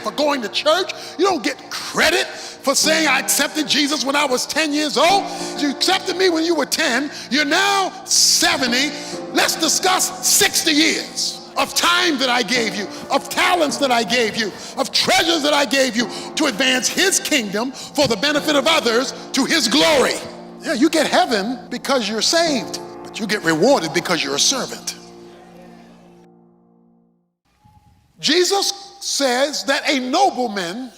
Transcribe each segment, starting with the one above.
for going to church. You don't get credit for saying I accepted Jesus when I was 10 years old. You accepted me when you were 10. You're now 70. Let's discuss 60 years of time that I gave you, of talents that I gave you, of treasures that I gave you to advance his kingdom for the benefit of others to his glory. Yeah, you get heaven because you're saved, but you get rewarded because you're a servant. Jesus says that a nobleman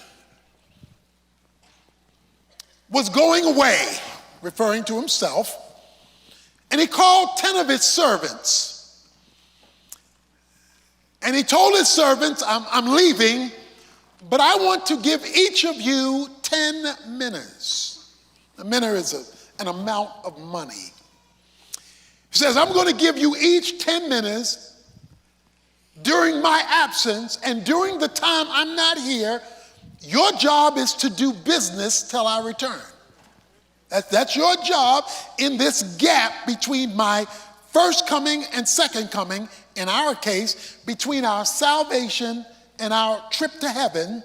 was going away, referring to himself, and he called 10 of his servants. And he told his servants, I'm leaving, but I want to give each of you 10 minas. A mina is an amount of money. He says, I'm going to give you each 10 minas during my absence, and during the time I'm not here, your job is to do business till I return. That's your job in this gap between my first coming and second coming. In our case, between our salvation and our trip to heaven.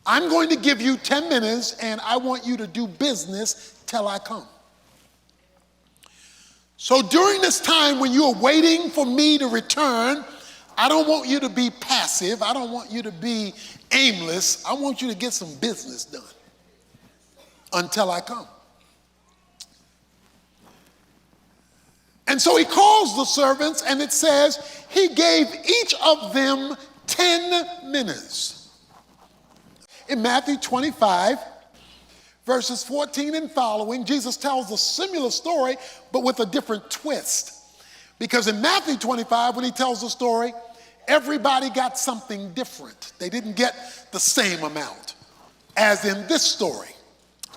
I'm going to give you 10 minutes and I want you to do business till I come. So during this time when you're waiting for me to return, I don't want you to be passive. I don't want you to be aimless. I want you to get some business done until I come. And so he calls the servants, and it says he gave each of them 10 minas. In Matthew 25, verses 14 and following, Jesus tells a similar story, but with a different twist. Because in Matthew 25, when he tells the story, everybody got something different. They didn't get the same amount as in this story.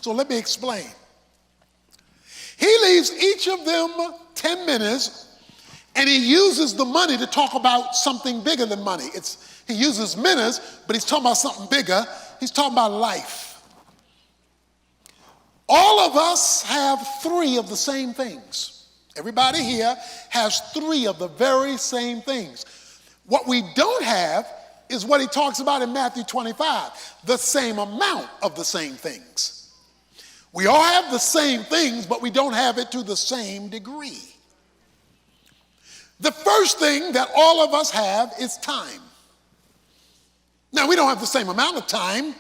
So let me explain. He leaves each of them 10 minas, and he uses the money to talk about something bigger than money. He uses minas, but he's talking about something bigger. He's talking about life. All of us have 3 of the same things. Everybody here has 3 of the very same things. What we don't have is what he talks about in Matthew 25, the same amount of the same things. We all have the same things, but we don't have it to the same degree. The first thing that all of us have is time. Now, we don't have the same amount of time.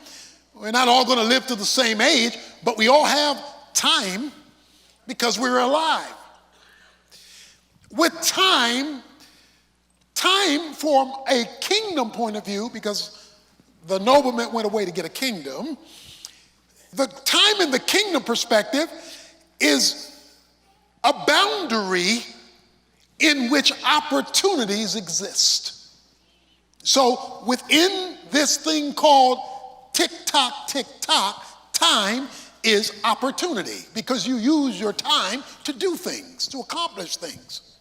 We're not all going to live to the same age, but we all have time because we're alive. With time from a kingdom point of view, because the nobleman went away to get a kingdom, the time in the kingdom perspective is a boundary in which opportunities exist. So within this thing called tick-tock, tick-tock, time is opportunity because you use your time to do things, to accomplish things.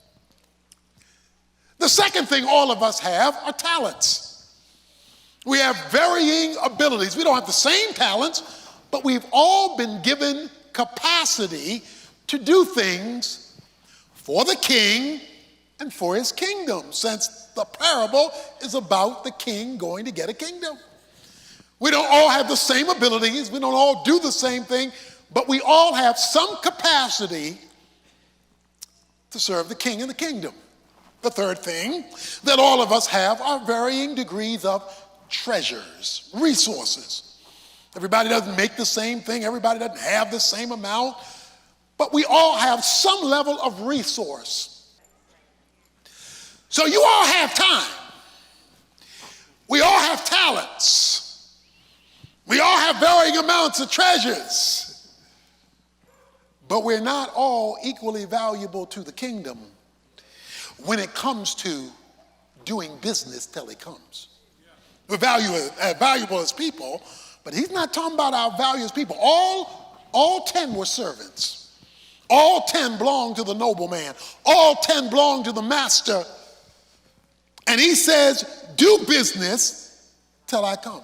The second thing all of us have are talents. We have varying abilities. We don't have the same talents, but we've all been given capacity to do things for the king and for his kingdom, since the parable is about the king going to get a kingdom. We don't all have the same abilities. We don't all do the same thing, but we all have some capacity to serve the king and the kingdom. The third thing that all of us have are varying degrees of treasures, resources. Everybody doesn't make the same thing. Everybody doesn't have the same amount. But we all have some level of resource. So you all have time. We all have talents. We all have varying amounts of treasures. But we're not all equally valuable to the kingdom when it comes to doing business till he comes. We're valuable as people, but he's not talking about our value as people. All 10 were servants. All 10 belonged to the nobleman. All 10 belonged to the master. And he says, do business till I come.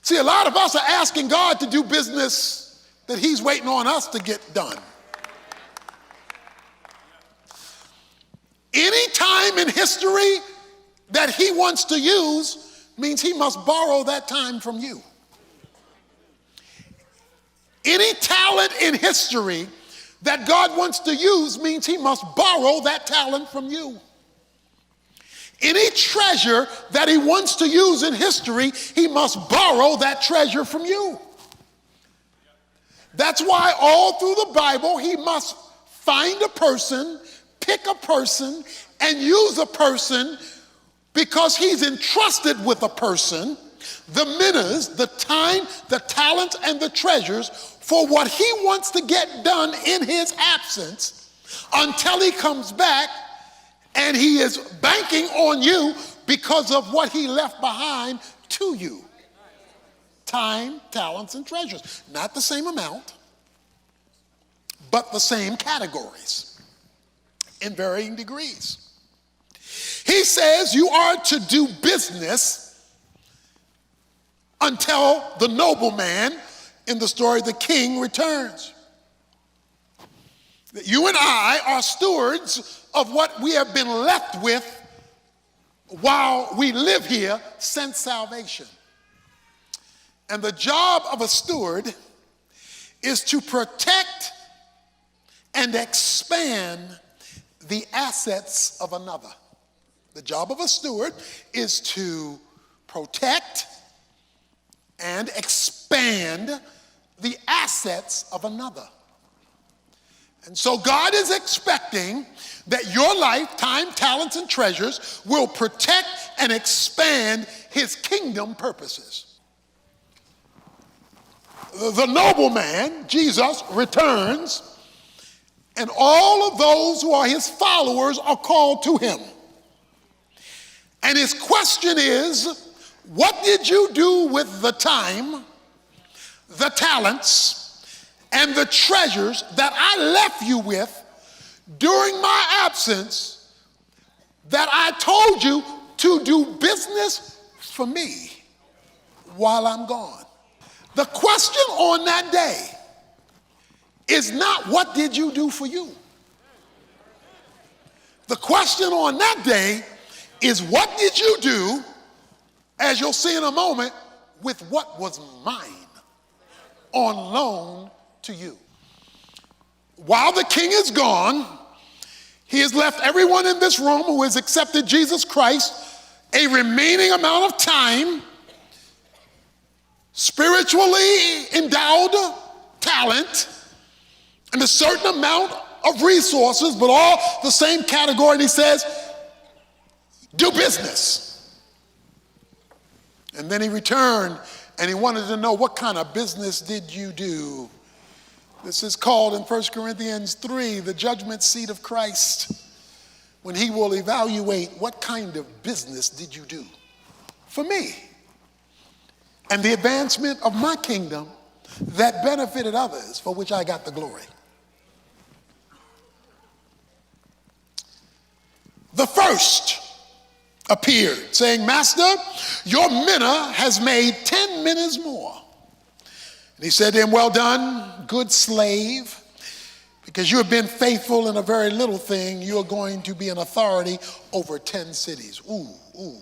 See, a lot of us are asking God to do business that he's waiting on us to get done. Any time in history, that he wants to use means he must borrow that time from you. Any talent in history that God wants to use means he must borrow that talent from you. Any treasure that he wants to use in history, he must borrow that treasure from you. That's why all through the Bible, he must find a person, pick a person, and use a person, because he's entrusted with a person the minas, the time, the talents, and the treasures for what he wants to get done in his absence until he comes back, and he is banking on you because of what he left behind to you. Time, talents, and treasures. Not the same amount, but the same categories in varying degrees. He says you are to do business until the nobleman in the story, the king, returns. That you and I are stewards of what we have been left with while we live here since salvation. And the job of a steward is to protect and expand the assets of another. The job of a steward is to protect and expand the assets of another. And so God is expecting that your life, time, talents, and treasures will protect and expand his kingdom purposes. The nobleman, Jesus, returns, and all of those who are his followers are called to him. And his question is, what did you do with the time, the talents, and the treasures that I left you with during my absence, that I told you to do business for me while I'm gone? The question on that day is not what did you do for you. The question on that day is what did you do, as you'll see in a moment, with what was mine on loan to you. While the king is gone, he has left everyone in this room who has accepted Jesus Christ a remaining amount of time, spiritually endowed talent, and a certain amount of resources, but all the same category. And he says, do business. And then he returned and he wanted to know, what kind of business did you do? This is called in 1 Corinthians 3, the judgment seat of Christ, when he will evaluate what kind of business did you do for me and the advancement of my kingdom that benefited others, for which I got the glory. The first appeared, saying, Master, your mina has made 10 minas more. And he said to him, well done, good slave, because you have been faithful in a very little thing, you are going to be an authority over 10 cities. Ooh.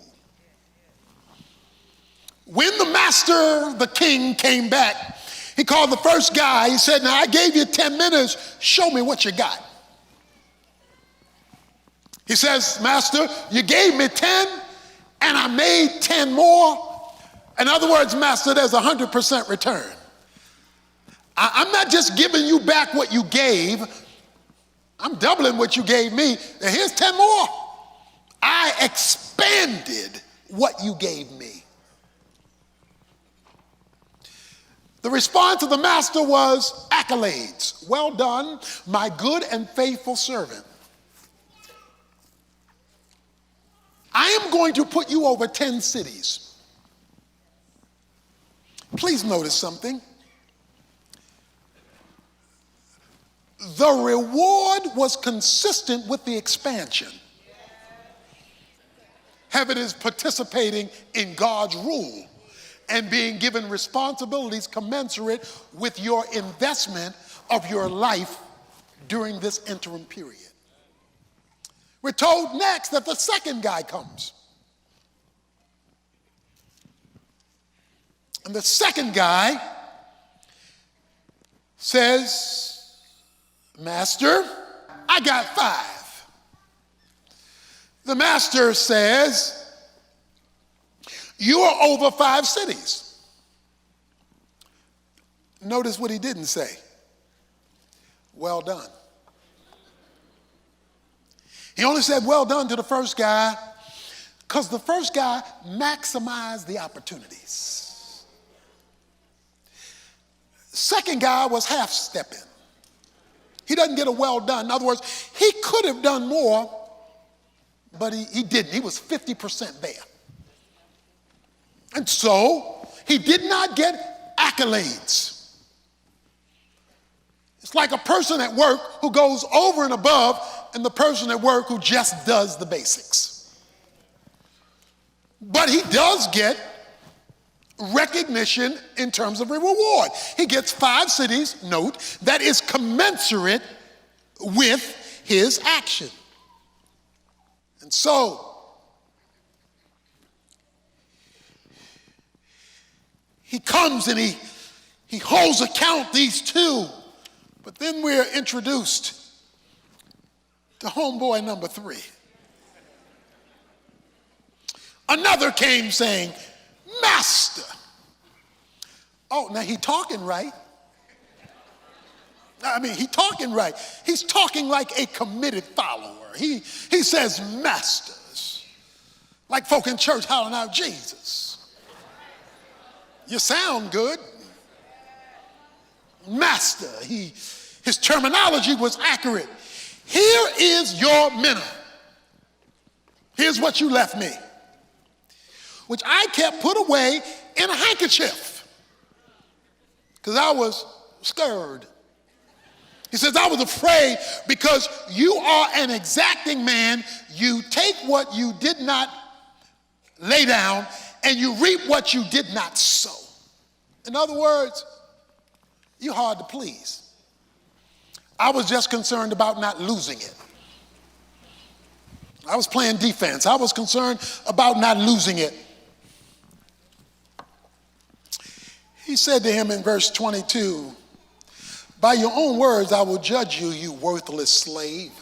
When the master, the king, came back, he called the first guy. He said, now I gave you 10 minas, show me what you got. He says, Master, you gave me 10 and I made 10 more. In other words, Master, there's 100% return. I'm not just giving you back what you gave. I'm doubling what you gave me. And here's 10 more. I expanded what you gave me. The response of the master was accolades. Well done, my good and faithful servant. I am going to put you over 10 cities. Please notice something. The reward was consistent with the expansion. Heaven is participating in God's rule and being given responsibilities commensurate with your investment of your life during this interim period. We're told next that the second guy comes. And the second guy says, Master, I got 5. The master says, you are over 5 cities. Notice what he didn't say. Well done. He only said well done to the first guy because the first guy maximized the opportunities. Second guy was half-stepping. He doesn't get a well done. In other words, he could have done more, but he didn't. He was 50% there. And so he did not get accolades. It's like a person at work who goes over and above and the person at work who just does the basics. But he does get recognition in terms of a reward. He gets 5 cities, note, that is commensurate with his action. And so, he comes and he holds account these 2, but then we're introduced to homeboy number 3. Another came saying, Master. Oh, now he talking right. I mean, he talking right. He's talking like a committed follower. He says masters, like folk in church hollering out Jesus. You sound good. Master, his terminology was accurate. Here is your minna. Here's what you left me, which I kept put away in a handkerchief because I was scared. He says, I was afraid because you are an exacting man. You take what you did not lay down and you reap what you did not sow. In other words, you're hard to please. I was just concerned about not losing it. I was playing defense. I was concerned about not losing it. He said to him in verse 22, by your own words, I will judge you, you worthless slave.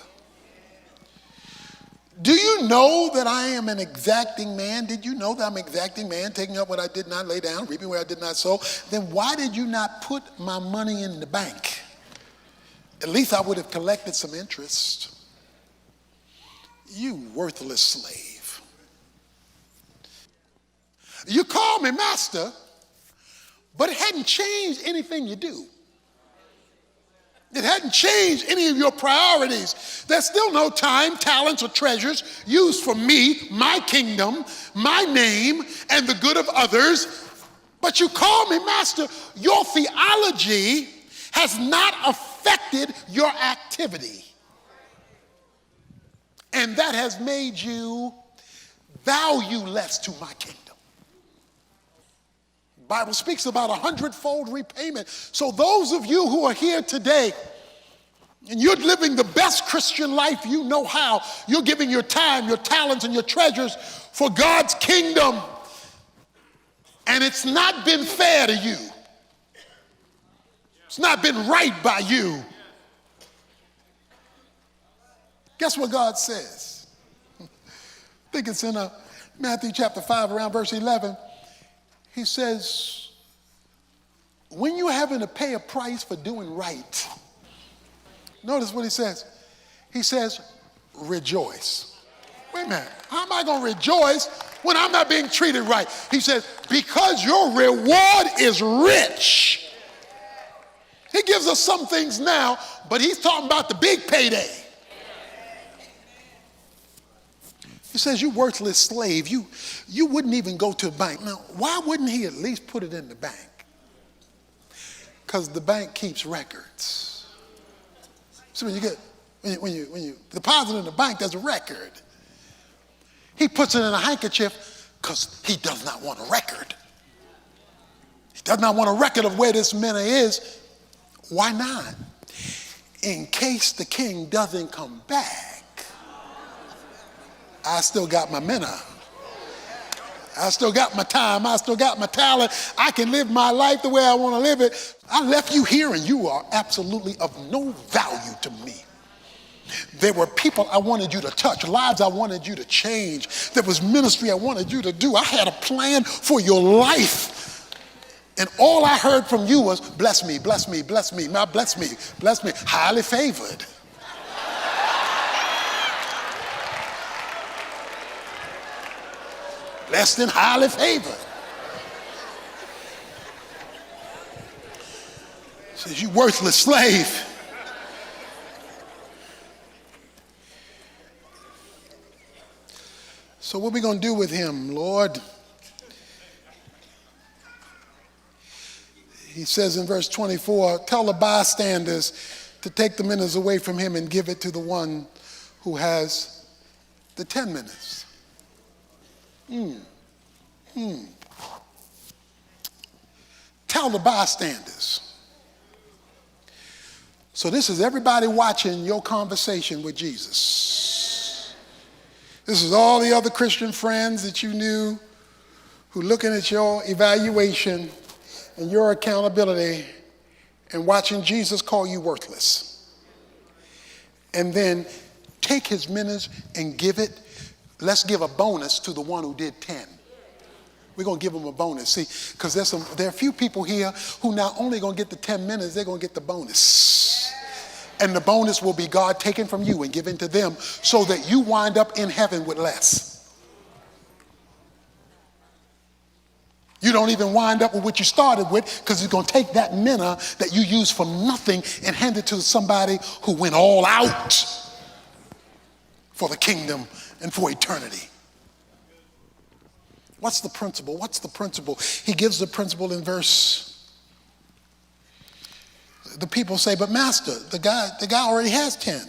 Do you know that I am an exacting man? Did you know that I'm an exacting man, taking up what I did not lay down, reaping where I did not sow? Then why did you not put my money in the bank? At least I would have collected some interest. You worthless slave. You call me master, but it hadn't changed anything you do. It hadn't changed any of your priorities. There's still no time, talents, or treasures used for me, my kingdom, my name, and the good of others. But you call me master. Your theology has not affected your activity. And that has made you valueless to my kingdom. The Bible speaks about 100-fold repayment. So those of you who are here today, and you're living the best Christian life you know how, you're giving your time, your talents, and your treasures for God's kingdom, and it's not been fair to you. It's not been right by you. Guess what God says? I think it's in Matthew chapter 5, around verse 11. He says, when you're having to pay a price for doing right, notice what he says. He says, rejoice. Wait a minute, how am I going to rejoice when I'm not being treated right? He says, because your reward is rich. He gives us some things now, but he's talking about the big payday. He says, you worthless slave, you wouldn't even go to a bank. Now, why wouldn't he at least put it in the bank? Because the bank keeps records. So when you deposit in the bank, there's a record. He puts it in a handkerchief because he does not want a record. He does not want a record of where this minna is. Why not? In case the king doesn't come back, I still got my minna. I still got my time. I still got my talent. I can live my life the way I want to live it. I left you here and you are absolutely of no value to me. There were people I wanted you to touch, lives I wanted you to change. There was ministry I wanted you to do. I had a plan for your life. And all I heard from you was, bless me, bless me, bless me. Now bless me, bless me. Highly favored. Less than highly favored. Says, you worthless slave. So what are we going to do with him, Lord? He says in verse 24, tell the bystanders to take the minutes away from him and give it to the one who has the 10 minutes. Tell the bystanders. So this is everybody watching your conversation with Jesus. This is all the other Christian friends that you knew who looking at your evaluation and your accountability and watching Jesus call you worthless. And then take his minutes and give it. Let's give a bonus to the one who did 10. We're going to give them a bonus. See, because there are a few people here who not only going to get the 10 minutes, they're going to get the bonus. And the bonus will be God taken from you and given to them so that you wind up in heaven with less. You don't even wind up with what you started with because it's going to take that manna that you use for nothing and hand it to somebody who went all out for the kingdom and for eternity. What's the principle? What's the principle? He gives the principle in verse. The people say, but master, the guy already has 10.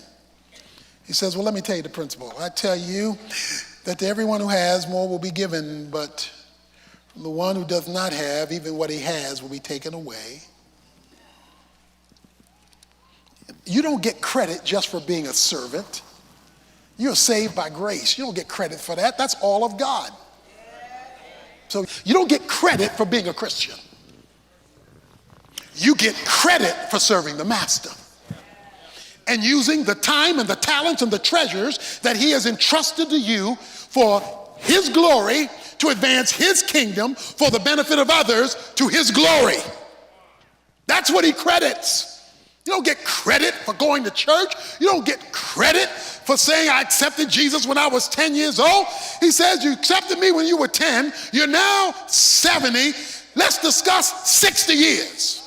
He says, well, let me tell you the principle. I tell you that to everyone who has, more will be given, but from the one who does not have, even what he has will be taken away. You don't get credit just for being a servant. You're saved by grace. You don't get credit for that. That's all of God. So you don't get credit for being a Christian. You get credit for serving the master and using the time and the talents and the treasures that he has entrusted to you for his glory, to advance his kingdom, for the benefit of others, to his glory. That's what he credits. You don't get credit for going to church. You don't get credit for saying I accepted Jesus when I was 10 years old. He says you accepted me when you were 10. You're now 70. Let's discuss 60 years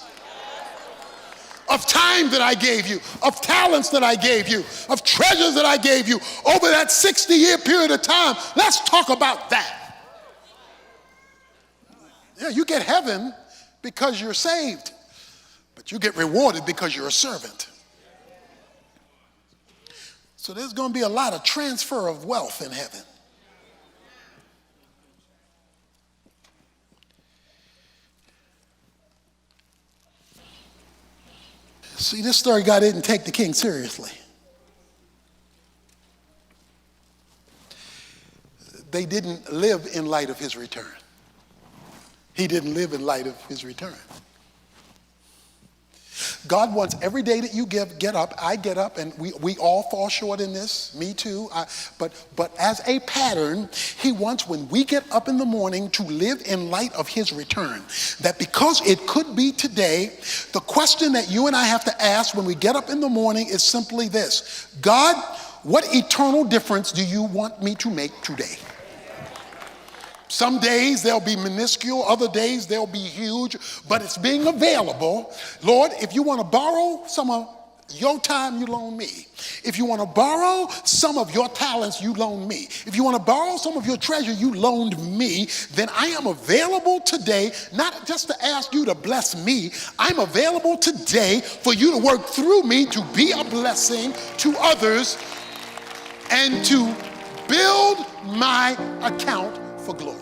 of time that I gave you, of talents that I gave you, of treasures that I gave you over that 60-year period of time. Let's talk about that. Yeah, you get heaven because you're saved. But you get rewarded because you're a servant. So there's going to be a lot of transfer of wealth in heaven. See, this third guy didn't take the king seriously. They didn't live in light of his return. He didn't live in light of his return. God wants every day that you get up, I get up, and we all fall short in this, me too, but as a pattern, he wants when we get up in the morning to live in light of his return. That because it could be today, the question that you and I have to ask when we get up in the morning is simply this: God, what eternal difference do you want me to make today? Some days they'll be minuscule, other days they'll be huge, but it's being available. Lord, if you want to borrow some of your time, you loan me. If you want to borrow some of your talents, you loan me. If you want to borrow some of your treasure, you loaned me. Then I am available today, not just to ask you to bless me. I'm available today for you to work through me to be a blessing to others and to build my account for glory.